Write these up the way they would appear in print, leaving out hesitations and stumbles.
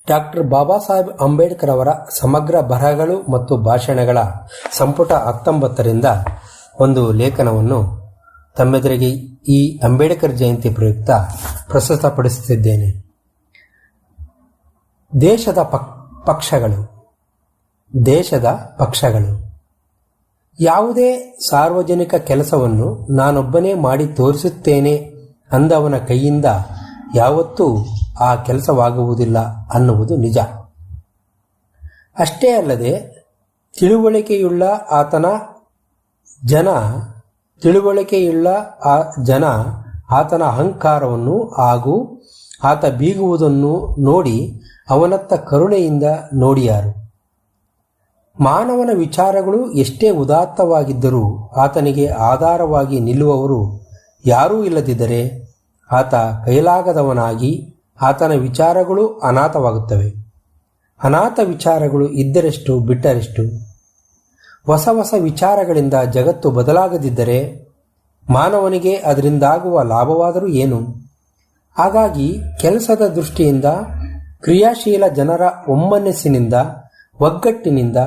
Doctor Baba Saheb Ambedkar ಅವರ ಸಮಗ್ರ ಬರಹಗಳು ಮತ್ತು ಭಾಷಣಗಳ ಸಂಪುಟ 19ರಿಂದ ಒಂದು ಲೇಖನವನ್ನು ತಮ್ಮೆದುರಿಗೆ ಈ ಅಂಬೇಡ್ಕರ್ ಜಯಂತಿ ಪ್ರಯುಕ್ತ ಪ್ರಸ್ತುತಪಡಿಸುತ್ತಿದ್ದೇನೆ. ದೇಶದ ಪಕ್ಷಗಳು ಯಾವುದೇ ಸಾರ್ವಜನಿಕ ಕೆಲಸವನ್ನು ನಾನೊಬ್ಬನೇ ಮಾಡಿ ತೋರಿಸುತ್ತೇನೆ ಅಂದವನ ಕೈಯಿಂದ ಯಾವತ್ತೂ ಆ ಕೆಲಸವಾಗುವುದಿಲ್ಲ ಅನ್ನುವುದು ನಿಜ. ಅಷ್ಟೇ ಅಲ್ಲದೆ ತಿಳುವಳಿಕೆಯುಳ್ಳ ಜನ ಆತನ ಅಹಂಕಾರವನ್ನು ಹಾಗೂ ಆತ ಬೀಗುವುದನ್ನು ನೋಡಿ ಅವನತ್ತ ಕರುಣೆಯಿಂದ ನೋಡಿಯಾರು. ಮಾನವನ ವಿಚಾರಗಳು ಎಷ್ಟೇ ಉದಾತ್ತವಾಗಿದ್ದರೂ ಆತನಿಗೆ ಆಧಾರವಾಗಿ ನಿಲ್ಲುವವರು ಯಾರೂ ಇಲ್ಲದಿದ್ದರೆ ಆತ ಕೈಲಾಗದವನಾಗಿ ಆತನ ವಿಚಾರಗಳು ಅನಾಥವಾಗುತ್ತವೆ. ಅನಾಥ ವಿಚಾರಗಳು ಇದ್ದರೆಷ್ಟು ಬಿಟ್ಟರೆಷ್ಟು. ಹೊಸ ಹೊಸ ವಿಚಾರಗಳಿಂದ ಜಗತ್ತು ಬದಲಾಗದಿದ್ದರೆ ಮಾನವನಿಗೆ ಅದರಿಂದಾಗುವ ಲಾಭವಾದರೂ ಏನು? ಹಾಗಾಗಿ ಕೆಲಸದ ದೃಷ್ಟಿಯಿಂದ ಕ್ರಿಯಾಶೀಲ ಜನರ ಒಮ್ಮನಸ್ಸಿನಿಂದ ಒಗ್ಗಟ್ಟಿನಿಂದ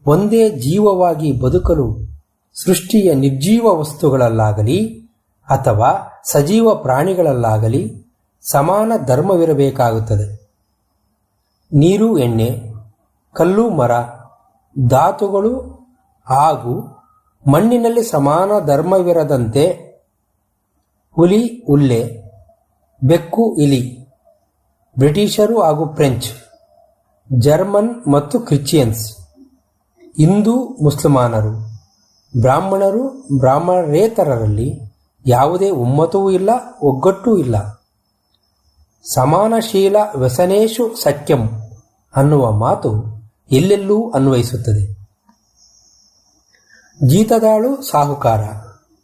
ಒಂದೇ ಜೀವವಾಗಿ ಬದುಕಲು ಸೃಷ್ಟಿಯ ನಿರ್ಜೀವ ವಸ್ತುಗಳಲ್ಲಾಗಲಿ ಅಥವಾ ಸಜೀವ ಪ್ರಾಣಿಗಳಲ್ಲಾಗಲಿ ಸಮಾನ ಧರ್ಮವಿರಬೇಕಾಗುತ್ತದೆ. ನೀರು, ಎಣ್ಣೆ, ಕಲ್ಲು, ಮರ, ಧಾತುಗಳು ಹಾಗೂ ಮಣ್ಣಿನಲ್ಲಿ ಸಮಾನ ಧರ್ಮವಿರದಂತೆ ಹುಲಿ, ಹುಲ್ಲೆ, ಬೆಕ್ಕು, ಇಲಿ, ಬ್ರಿಟಿಷರು ಹಾಗೂ ಫ್ರೆಂಚ್, ಜರ್ಮನ್ ಮತ್ತು ಕ್ರಿಶ್ಚಿಯನ್ಸ್, ಹಿಂದೂ, ಮುಸಲ್ಮಾನರು, ಬ್ರಾಹ್ಮಣರು, ಬ್ರಾಹ್ಮಣರೇತರರಲ್ಲಿ ಯಾವುದೇ ಒಮ್ಮತವೂ ಇಲ್ಲ, ಒಗ್ಗಟ್ಟೂ ಇಲ್ಲ. ಸಮಾನಶೀಲ ವ್ಯಸನೇಶು ಸಖ್ಯಂ ಅನ್ನುವ ಮಾತು ಎಲ್ಲೆಲ್ಲೂ ಅನ್ವಯಿಸುತ್ತದೆ. ಜೀತದಾಳು ಸಾಹುಕಾರ,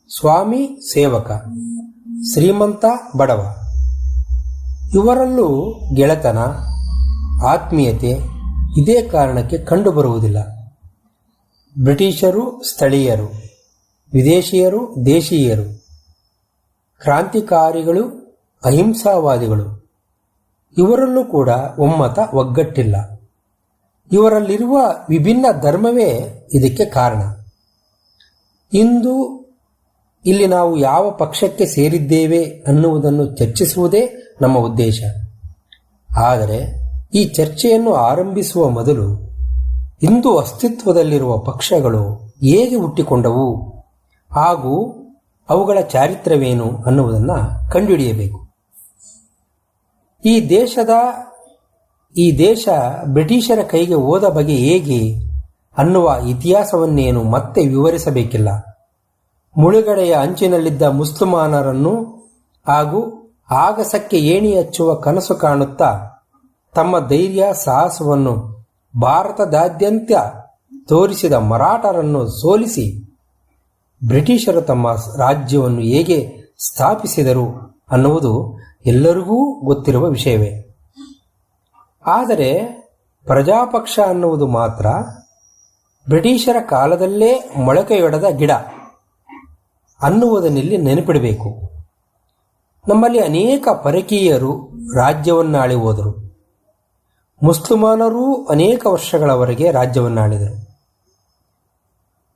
ಸ್ವಾಮಿ ಸೇವಕ, ಶ್ರೀಮಂತ ಬಡವ ಇವರಲ್ಲೂ ಗೆಳೆತನ, ಆತ್ಮೀಯತೆ ಇದೇ ಕಾರಣಕ್ಕೆ ಕಂಡುಬರುವುದಿಲ್ಲ. ಬ್ರಿಟಿಷರು ಸ್ಥಳೀಯರು, ವಿದೇಶಿಯರು ದೇಶೀಯರು, ಕ್ರಾಂತಿಕಾರಿಗಳು, ಅಹಿಂಸಾವಾದಿಗಳು ಇವರಲ್ಲೂ ಕೂಡ ಒಮ್ಮತ, ಒಗ್ಗಟ್ಟಿಲ್ಲ. ಇವರಲ್ಲಿರುವ ವಿಭಿನ್ನ ಧರ್ಮವೇ ಇದಕ್ಕೆ ಕಾರಣ. ಇಂದು ಇಲ್ಲಿ ನಾವು ಯಾವ ಪಕ್ಷಕ್ಕೆ ಸೇರಿದ್ದೇವೆ ಅನ್ನುವುದನ್ನು ಚರ್ಚಿಸುವುದೇ ನಮ್ಮ ಉದ್ದೇಶ. ಆದರೆ ಈ ಚರ್ಚೆಯನ್ನು ಆರಂಭಿಸುವ ಮೊದಲು ಇಂದು ಅಸ್ತಿತ್ವದಲ್ಲಿರುವ ಪಕ್ಷಗಳು ಹೇಗೆ ಹುಟ್ಟಿಕೊಂಡವು ಹಾಗೂ ಅವುಗಳ ಚಾರಿತ್ರ್ಯವೇನು ಅನ್ನುವುದನ್ನು ಕಂಡುಹಿಡಿಯಬೇಕು. ಈ ದೇಶ ಬ್ರಿಟಿಷರ ಕೈಗೆ ಹೋದ ಬಗೆ ಹೇಗೆ ಅನ್ನುವ ಇತಿಹಾಸವನ್ನೇನು ಮತ್ತೆ ವಿವರಿಸಬೇಕಿಲ್ಲ. ಮುಳುಗಡೆಯ ಅಂಚಿನಲ್ಲಿದ್ದ ಮುಸಲ್ಮಾನರನ್ನು ಹಾಗೂ ಆಗಸಕ್ಕೆ ಏಣಿ ಹಚ್ಚುವ ಕನಸು ಕಾಣುತ್ತಾ ತಮ್ಮ ಧೈರ್ಯ ಸಾಹಸವನ್ನು ಭಾರತದಾದ್ಯಂತ ತೋರಿಸಿದ ಮರಾಠರನ್ನು ಸೋಲಿಸಿ ಬ್ರಿಟಿಷರು ತಮ್ಮ ರಾಜ್ಯವನ್ನು ಹೇಗೆ ಸ್ಥಾಪಿಸಿದರು ಅನ್ನುವುದು ಎಲ್ಲರಿಗೂ ಗೊತ್ತಿರುವ ವಿಷಯವೇ. ಆದರೆ ಪ್ರಜಾಪಕ್ಷ ಅನ್ನುವುದು ಮಾತ್ರ ಬ್ರಿಟಿಷರ ಕಾಲದಲ್ಲೇ ಮೊಳಕೆಯೊಡೆದ ಗಿಡ ಅನ್ನುವುದನ್ನಿಲ್ಲಿ ನೆನಪಿಡಬೇಕು. ನಮ್ಮಲ್ಲಿ ಅನೇಕ ಪರಕೀಯರು ರಾಜ್ಯವನ್ನಾಳಿ ಹೋದರು. ಮುಸಲ್ಮಾನರೂ ಅನೇಕ ವರ್ಷಗಳವರೆಗೆ ರಾಜ್ಯವನ್ನಾಳಿದರು.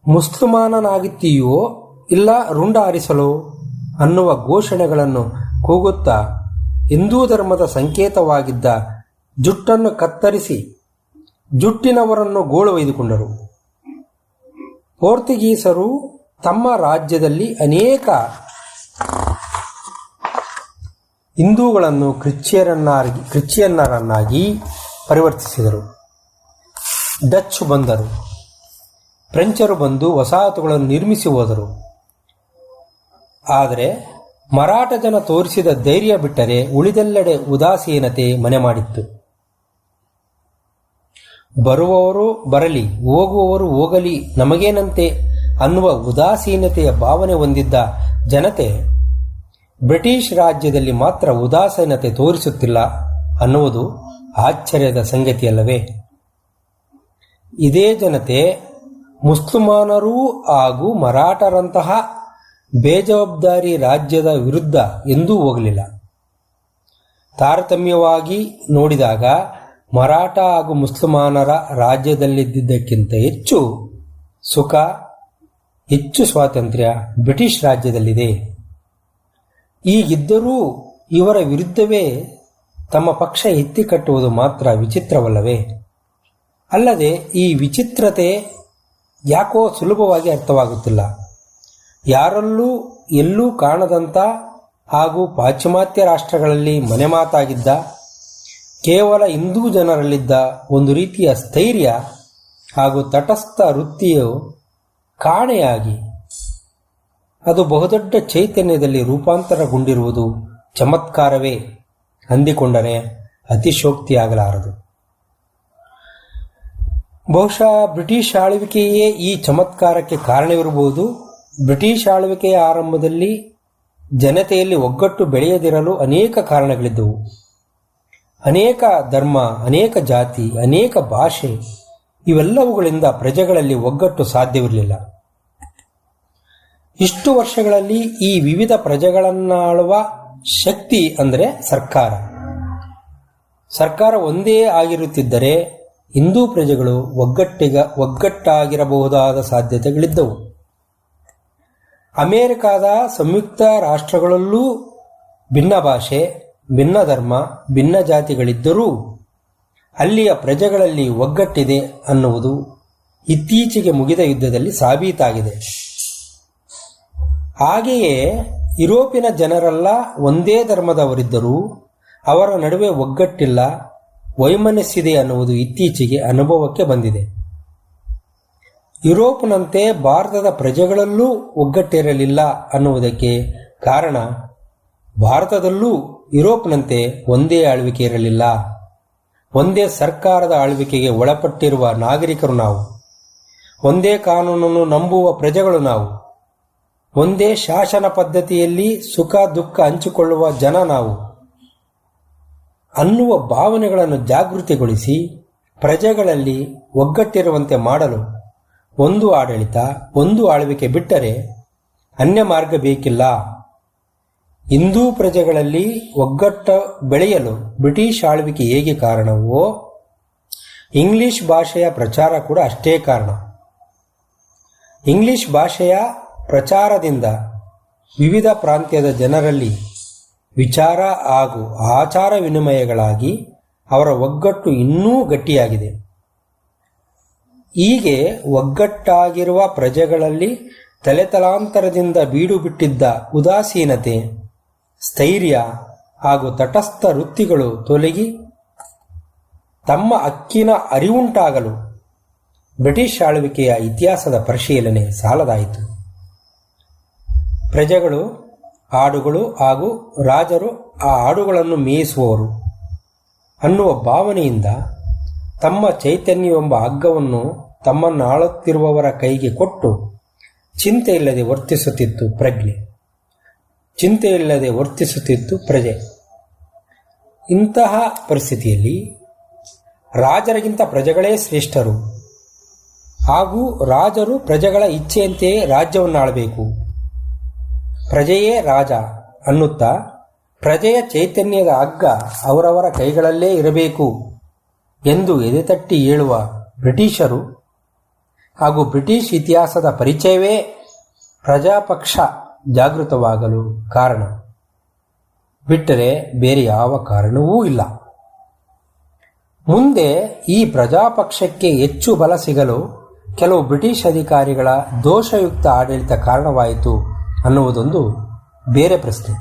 ಮುಸಲ್ಮಾನನಾಗಿತ್ತೀಯೋ ಇಲ್ಲ ರುಂಡ ಹಾರಿಸಲೋ ಅನ್ನುವ ಘೋಷಣೆಗಳನ್ನು ಕೂಗುತ್ತಾ ಹಿಂದೂ ಧರ್ಮದ ಸಂಕೇತವಾಗಿದ್ದ ಜುಟ್ಟನ್ನು ಕತ್ತರಿಸಿ ಜುಟ್ಟಿನವರನ್ನು ಗೋಳು ಒಯ್ದುಕೊಂಡರು. ಪೋರ್ಚುಗೀಸರು ತಮ್ಮ ರಾಜ್ಯದಲ್ಲಿ ಅನೇಕ ಹಿಂದೂಗಳನ್ನು ಕ್ರಿಶ್ಚಿಯನ್ನರನ್ನಾಗಿ ಪರಿವರ್ತಿಸಿದರು. ಡಚ್ ಬಂದರು, ಫ್ರೆಂಚರು ಬಂದು ವಸಾಹತುಗಳನ್ನು ನಿರ್ಮಿಸಿ ಹೋದರು. ಆದರೆ ಮರಾಠ ಜನ ತೋರಿಸಿದ ಧೈರ್ಯ ಬಿಟ್ಟರೆ ಉಳಿದೆಲ್ಲೆಡೆ ಉದಾಸೀನತೆ ಮನೆ ಮಾಡಿತ್ತು. ಬರುವವರು ಬರಲಿ, ಹೋಗುವವರು ಹೋಗಲಿ, ನಮಗೇನಂತೆ ಅನ್ನುವ ಉದಾಸೀನತೆಯ ಭಾವನೆ ಹೊಂದಿದ್ದ ಜನತೆ ಬ್ರಿಟಿಷ್ ರಾಜ್ಯದಲ್ಲಿ ಮಾತ್ರ ಉದಾಸೀನತೆ ತೋರಿಸುತ್ತಿಲ್ಲ ಅನ್ನುವುದು ಆಶ್ಚರ್ಯದ ಸಂಗತಿಯಲ್ಲವೇ? ಇದೇ ಜನತೆ ಮುಸಲ್ಮಾನರೂ ಹಾಗೂ ಮರಾಠರಂತಹ ಬೇಜವಾಬ್ದಾರಿ ರಾಜ್ಯದ ವಿರುದ್ಧ ಎಂದೂ ಹೋಗಲಿಲ್ಲ. ತಾರತಮ್ಯವಾಗಿ ನೋಡಿದಾಗ ಮರಾಠ ಹಾಗೂ ಮುಸಲ್ಮಾನರ ರಾಜ್ಯದಲ್ಲಿದ್ದಕ್ಕಿಂತ ಹೆಚ್ಚು ಸುಖ, ಹೆಚ್ಚು ಸ್ವಾತಂತ್ರ್ಯ ಬ್ರಿಟಿಷ್ ರಾಜ್ಯದಲ್ಲಿದೆ. ಈಗಿದ್ದರೂ ಇವರ ವಿರುದ್ಧವೇ ತಮ್ಮ ಪಕ್ಷ ಎತ್ತಿ ಕಟ್ಟುವುದು ಮಾತ್ರ ವಿಚಿತ್ರವಲ್ಲವೇ? ಅಲ್ಲದೆ ಈ ವಿಚಿತ್ರತೆ ಯಾಕೋ ಸುಲಭವಾಗಿ ಅರ್ಥವಾಗುತ್ತಿಲ್ಲ. ಯಾರಲ್ಲೂ ಎಲ್ಲೂ ಕಾಣದಂಥ ಹಾಗೂ ಪಾಶ್ಚಿಮಾತ್ಯ ರಾಷ್ಟ್ರಗಳಲ್ಲಿ ಮನೆಮಾತಾಗಿದ್ದ ಕೇವಲ ಹಿಂದೂ ಜನರಲ್ಲಿದ್ದ ಒಂದು ರೀತಿಯ ಸ್ಥೈರ್ಯ ಹಾಗೂ ತಟಸ್ಥ ವೃತ್ತಿಯು ಕಾಣೆಯಾಗಿ ಅದು ಬಹುದೊಡ್ಡ ಚೈತನ್ಯದಲ್ಲಿ ರೂಪಾಂತರಗೊಂಡಿರುವುದು ಚಮತ್ಕಾರವೇ ಅಂದಿಕೊಂಡರೆ ಅತಿಶೋಕ್ತಿಯಾಗಲಾರದು. ಬಹುಶಃ ಬ್ರಿಟಿಷ್ ಆಳ್ವಿಕೆಯೇ ಈ ಚಮತ್ಕಾರಕ್ಕೆ ಕಾರಣವಿರಬಹುದು. ಬ್ರಿಟಿಷ್ ಆಳ್ವಿಕೆಯ ಆರಂಭದಲ್ಲಿ ಜನತೆಯಲ್ಲಿ ಒಗ್ಗಟ್ಟು ಬೆಳೆಯದಿರಲು ಅನೇಕ ಕಾರಣಗಳಿದ್ದವು. ಅನೇಕ ಧರ್ಮ, ಅನೇಕ ಜಾತಿ, ಅನೇಕ ಭಾಷೆ ಇವೆಲ್ಲವುಗಳಿಂದ ಪ್ರಜೆಗಳಲ್ಲಿ ಒಗ್ಗಟ್ಟು ಸಾಧ್ಯವಿರಲಿಲ್ಲ. ಇಷ್ಟು ವರ್ಷಗಳಲ್ಲಿ ಈ ವಿವಿಧ ಪ್ರಜೆಗಳನ್ನಾಳುವ ಶಕ್ತಿ ಅಂದರೆ ಸರ್ಕಾರ ಒಂದೇ ಆಗಿರುತ್ತಿದ್ದರೆ ಹಿಂದೂ ಪ್ರಜೆಗಳು ಒಗ್ಗಟ್ಟಾಗಿರಬಹುದಾದ ಸಾಧ್ಯತೆಗಳಿದ್ದವು. ಅಮೆರಿಕಾದ ಸಂಯುಕ್ತ ರಾಷ್ಟ್ರಗಳಲ್ಲೂ ಭಿನ್ನ ಭಾಷೆ, ಭಿನ್ನ ಧರ್ಮ, ಭಿನ್ನ ಜಾತಿಗಳಿದ್ದರೂ ಅಲ್ಲಿಯ ಪ್ರಜೆಗಳಲ್ಲಿ ಒಗ್ಗಟ್ಟಿದೆ ಅನ್ನುವುದು ಇತ್ತೀಚೆಗೆ ಮುಗಿದ ಯುದ್ಧದಲ್ಲಿ ಸಾಬೀತಾಗಿದೆ. ಹಾಗೆಯೇ ಯುರೋಪಿನ ಜನರೆಲ್ಲ ಒಂದೇ ಧರ್ಮದವರಿದ್ದರೂ ಅವರ ನಡುವೆ ಒಗ್ಗಟ್ಟಿಲ್ಲ, ವೈಮನಸ್ಸಿದೆ ಅನ್ನುವುದು ಇತ್ತೀಚೆಗೆ ಅನುಭವಕ್ಕೆ ಬಂದಿದೆ. ಯುರೋಪ್ನಂತೆ ಭಾರತದ ಪ್ರಜೆಗಳಲ್ಲೂ ಒಗ್ಗಟ್ಟಿರಲಿಲ್ಲ ಅನ್ನುವುದಕ್ಕೆ ಕಾರಣ ಭಾರತದಲ್ಲೂ ಯುರೋಪ್ನಂತೆ ಒಂದೇ ಆಳ್ವಿಕೆ ಇರಲಿಲ್ಲ. ಒಂದೇ ಸರ್ಕಾರದ ಆಳ್ವಿಕೆಗೆ ಒಳಪಟ್ಟಿರುವ ನಾಗರಿಕರು ನಾವು, ಒಂದೇ ಕಾನೂನನ್ನು ನಂಬುವ ಪ್ರಜೆಗಳು ನಾವು, ಒಂದೇ ಶಾಸನ ಪದ್ಧತಿಯಲ್ಲಿ ಸುಖ ದುಃಖ ಹಂಚಿಕೊಳ್ಳುವ ಜನ ನಾವು ಅನ್ನುವ ಭಾವನೆಗಳನ್ನು ಜಾಗೃತಿಗೊಳಿಸಿ ಪ್ರಜೆಗಳಲ್ಲಿ ಒಗ್ಗಟ್ಟಿರುವಂತೆ ಮಾಡಲು ಒಂದು ಆಡಳಿತ, ಒಂದು ಆಳ್ವಿಕೆ ಬಿಟ್ಟರೆ ಅನ್ಯ ಮಾರ್ಗ ಬೇಕಿಲ್ಲ. ಹಿಂದೂ ಪ್ರಜೆಗಳಲ್ಲಿ ಒಗ್ಗಟ್ಟು ಬೆಳೆಯಲು ಬ್ರಿಟಿಷ್ ಆಳ್ವಿಕೆ ಹೇಗೆ ಕಾರಣವೋ ಇಂಗ್ಲಿಷ್ ಭಾಷೆಯ ಪ್ರಚಾರ ಕೂಡ ಅಷ್ಟೇ ಕಾರಣ. ಇಂಗ್ಲಿಷ್ ಭಾಷೆಯ ಪ್ರಚಾರದಿಂದ ವಿವಿಧ ಪ್ರಾಂತ್ಯದ ಜನರಲ್ಲಿ ವಿಚಾರ ಹಾಗೂ ಆಚಾರ ವಿನಿಮಯಗಳಾಗಿ ಅವರ ಒಗ್ಗಟ್ಟು ಇನ್ನೂ ಗಟ್ಟಿಯಾಗಿದೆ. ಹೀಗೆ ಒಗ್ಗಟ್ಟಾಗಿರುವ ಪ್ರಜೆಗಳಲ್ಲಿ ತಲೆತಲಾಂತರದಿಂದ ಬೀಡು ಬಿಟ್ಟಿದ್ದ ಉದಾಸೀನತೆ, ಸ್ಥೈರ್ಯ ಹಾಗೂ ತಟಸ್ಥ ವೃತ್ತಿಗಳು ತೊಲಗಿ ತಮ್ಮ ಹಕ್ಕಿನ ಅರಿವುಂಟಾಗಲು ಬ್ರಿಟಿಷ್ ಆಳ್ವಿಕೆಯ ಇತಿಹಾಸದ ಪರಿಶೀಲನೆ ಸಾಲದಾಯಿತು. ಪ್ರಜೆಗಳು ಹಾಡುಗಳು ಹಾಗೂ ರಾಜರು ಆ ಹಾಡುಗಳನ್ನು ಮೇಯಿಸುವವರು ಅನ್ನುವ ಭಾವನೆಯಿಂದ ತಮ್ಮ ಚೈತನ್ಯವೆಂಬ ಹಗ್ಗವನ್ನು ತಮ್ಮನ್ನಾಳುತ್ತಿರುವವರ ಕೈಗೆ ಕೊಟ್ಟು ಚಿಂತೆಯಿಲ್ಲದೆ ವರ್ತಿಸುತ್ತಿತ್ತು ಪ್ರಜ್ಞೆ, ಚಿಂತೆಯಿಲ್ಲದೆ ವರ್ತಿಸುತ್ತಿತ್ತು ಪ್ರಜೆ. ಇಂತಹ ಪರಿಸ್ಥಿತಿಯಲ್ಲಿ ರಾಜರಿಗಿಂತ ಪ್ರಜೆಗಳೇ ಶ್ರೇಷ್ಠರು ಹಾಗೂ ರಾಜರು ಪ್ರಜೆಗಳ ಇಚ್ಛೆಯಂತೆಯೇ ರಾಜ್ಯವನ್ನು ಆಳಬೇಕು, ಪ್ರಜೆಯೇ ರಾಜ ಅನ್ನುತ್ತಾ ಪ್ರಜೆಯ ಚೈತನ್ಯದ ಹಗ್ಗ ಅವರವರ ಕೈಗಳಲ್ಲೇ ಇರಬೇಕು ಎಂದು ಎದೆತಟ್ಟಿ ಹೇಳುವ ಬ್ರಿಟಿಷರು ಹಾಗೂ ಬ್ರಿಟಿಷ್ ಇತಿಹಾಸದ ಪರಿಚಯವೇ ಪ್ರಜಾಪಕ್ಷ ಜಾಗೃತವಾಗಲು ಕಾರಣ, ಬಿಟ್ಟರೆ ಬೇರೆ ಯಾವ ಕಾರಣವೂ ಇಲ್ಲ. ಮುಂದೆ ಈ ಪ್ರಜಾಪಕ್ಷಕ್ಕೆ ಹೆಚ್ಚು ಬಲ ಸಿಗಲು ಕೆಲವು ಬ್ರಿಟಿಷ್ ಅಧಿಕಾರಿಗಳ ದೋಷಯುಕ್ತ ಆಡಳಿತ ಕಾರಣವಾಯಿತು ಅನ್ನುವುದೊಂದು ಬೇರೆ ಪ್ರಶ್ನೆ.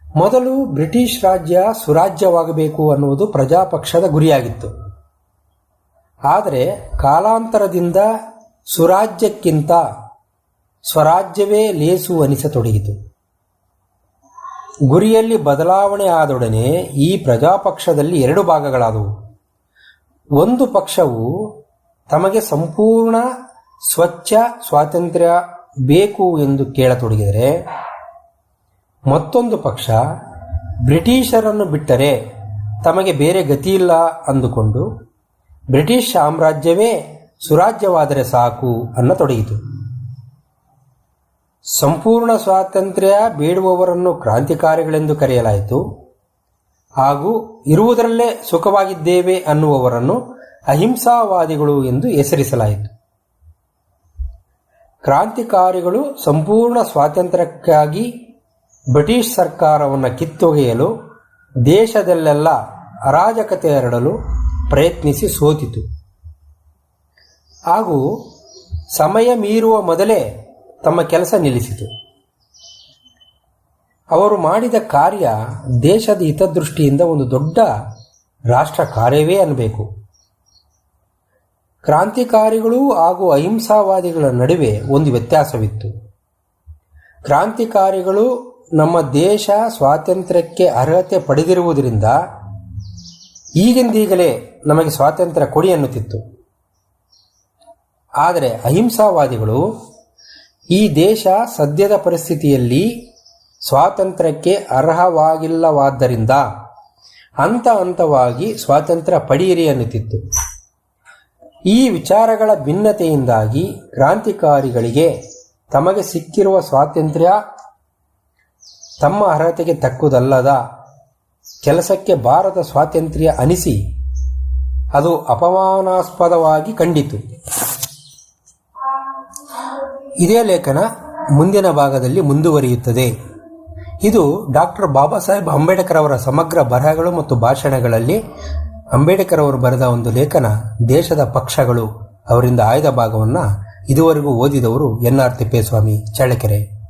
ಮೊದಲು ಬ್ರಿಟಿಷ್ ರಾಜ್ಯ ಸುರಾಜ್ಯವಾಗಬೇಕು ಅನ್ನುವುದು ಪ್ರಜಾಪಕ್ಷದ ಗುರಿಯಾಗಿತ್ತು. ಆದರೆ ಕಾಲಾಂತರದಿಂದ ಸುರಾಜ್ಯಕ್ಕಿಂತ ಸ್ವರಾಜ್ಯವೇ ಲೇಸು ಅನಿಸತೊಡಗಿತು. ಗುರಿಯಲ್ಲಿ ಬದಲಾವಣೆ ಆದೊಡನೆ ಈ ಪ್ರಜಾಪಕ್ಷದಲ್ಲಿ ಎರಡು ಭಾಗಗಳಾದವು. ಒಂದು ಪಕ್ಷವು ತಮಗೆ ಸಂಪೂರ್ಣ ಸ್ವಚ್ಛ ಸ್ವಾತಂತ್ರ್ಯ ಬೇಕು ಎಂದು ಕೇಳತೊಡಗಿದರೆ, ಮತ್ತೊಂದು ಪಕ್ಷ ಬ್ರಿಟಿಷರನ್ನು ಬಿಟ್ಟರೆ ತಮಗೆ ಬೇರೆ ಗತಿಯಿಲ್ಲ ಅಂದುಕೊಂಡು ಬ್ರಿಟಿಷ್ ಸಾಮ್ರಾಜ್ಯವೇ ಸುರಾಜ್ಯವಾದರೆ ಸಾಕು ಅನ್ನತೊಡಗಿತು. ಸಂಪೂರ್ಣ ಸ್ವಾತಂತ್ರ್ಯ ಬೇಡುವವರನ್ನು ಕ್ರಾಂತಿಕಾರಿಗಳೆಂದು ಕರೆಯಲಾಯಿತು. ಹಾಗೂ ಇರುವುದರಲ್ಲೇ ಸುಖವಾಗಿದ್ದೇವೆ ಅನ್ನುವವರನ್ನು ಅಹಿಂಸಾವಾದಿಗಳು ಎಂದು ಹೆಸರಿಸಲಾಯಿತು. ಕ್ರಾಂತಿಕಾರಿಗಳು ಸಂಪೂರ್ಣ ಸ್ವಾತಂತ್ರ್ಯಕ್ಕಾಗಿ ಬ್ರಿಟಿಷ್ ಸರ್ಕಾರವನ್ನು ಕಿತ್ತೊಗೆಯಲು ದೇಶದಲ್ಲೆಲ್ಲ ಅರಾಜಕತೆ ಹರಡಲು ಪ್ರಯತ್ನಿಸಿ ಸೋತಿತು. ಹಾಗೂ ಸಮಯ ಮೀರುವ ಮೊದಲೇ ತಮ್ಮ ಕೆಲಸ ನಿಲ್ಲಿಸಿತು. ಅವರು ಮಾಡಿದ ಕಾರ್ಯ ದೇಶದ ಹಿತದೃಷ್ಟಿಯಿಂದ ಒಂದು ದೊಡ್ಡ ರಾಷ್ಟ್ರ ಕಾರ್ಯವೇ ಅನ್ನಬೇಕು. ಕ್ರಾಂತಿಕಾರಿಗಳು ಹಾಗೂ ಅಹಿಂಸಾವಾದಿಗಳ ನಡುವೆ ಒಂದು ವ್ಯತ್ಯಾಸವಿತ್ತು. ಕ್ರಾಂತಿಕಾರಿಗಳು ನಮ್ಮ ದೇಶ ಸ್ವಾತಂತ್ರ್ಯಕ್ಕೆ ಅರ್ಹತೆ ಪಡೆದಿರುವುದರಿಂದ ಈಗಿಂದೀಗಲೇ ನಮಗೆ ಸ್ವಾತಂತ್ರ್ಯ ಕೊಡಿ ಅನ್ನುತ್ತಿತ್ತು. ಆದರೆ ಅಹಿಂಸಾವಾದಿಗಳು ಈ ದೇಶ ಸದ್ಯದ ಪರಿಸ್ಥಿತಿಯಲ್ಲಿ ಸ್ವಾತಂತ್ರ್ಯಕ್ಕೆ ಅರ್ಹವಾಗಿಲ್ಲವಾದ್ದರಿಂದ ಹಂತ ಹಂತವಾಗಿ ಸ್ವಾತಂತ್ರ್ಯ ಪಡೆಯಿರಿ ಅನ್ನುತ್ತಿತ್ತು. ಈ ವಿಚಾರಗಳ ಭಿನ್ನತೆಯಿಂದಾಗಿ ಕ್ರಾಂತಿಕಾರಿಗಳಿಗೆ ತಮಗೆ ಸಿಕ್ಕಿರುವ ಸ್ವಾತಂತ್ರ್ಯ ತಮ್ಮ ಅರ್ಹತೆಗೆ ತಕ್ಕುದಲ್ಲದ ಕೆಲಸಕ್ಕೆ ಬಾರದ ಸ್ವಾತಂತ್ರ್ಯ ಅನಿಸಿ ಅದು ಅಪಮಾನಾಸ್ಪದವಾಗಿ ಕಂಡಿತು. ಇದೇ ಲೇಖನ ಮುಂದಿನ ಭಾಗದಲ್ಲಿ ಮುಂದುವರಿಯುತ್ತದೆ. ಇದು ಡಾಕ್ಟರ್ ಬಾಬಾ ಸಾಹೇಬ್ ಅಂಬೇಡ್ಕರ್ ಅವರ ಸಮಗ್ರ ಬರಹಗಳು ಮತ್ತು ಭಾಷಣಗಳಲ್ಲಿ ಅಂಬೇಡ್ಕರ್ ಅವರು ಬರೆದ ಒಂದು ಲೇಖನ ದೇಶದ ಪಕ್ಷಗಳು ಅವರಿಂದ ಆಯ್ದ ಭಾಗವನ್ನು ಇದುವರೆಗೂ ಓದಿದವರು ಎನ್.ಆರ್. ತಿಪ್ಪೇಸ್ವಾಮಿ ಚಳ್ಳಕೆರೆ.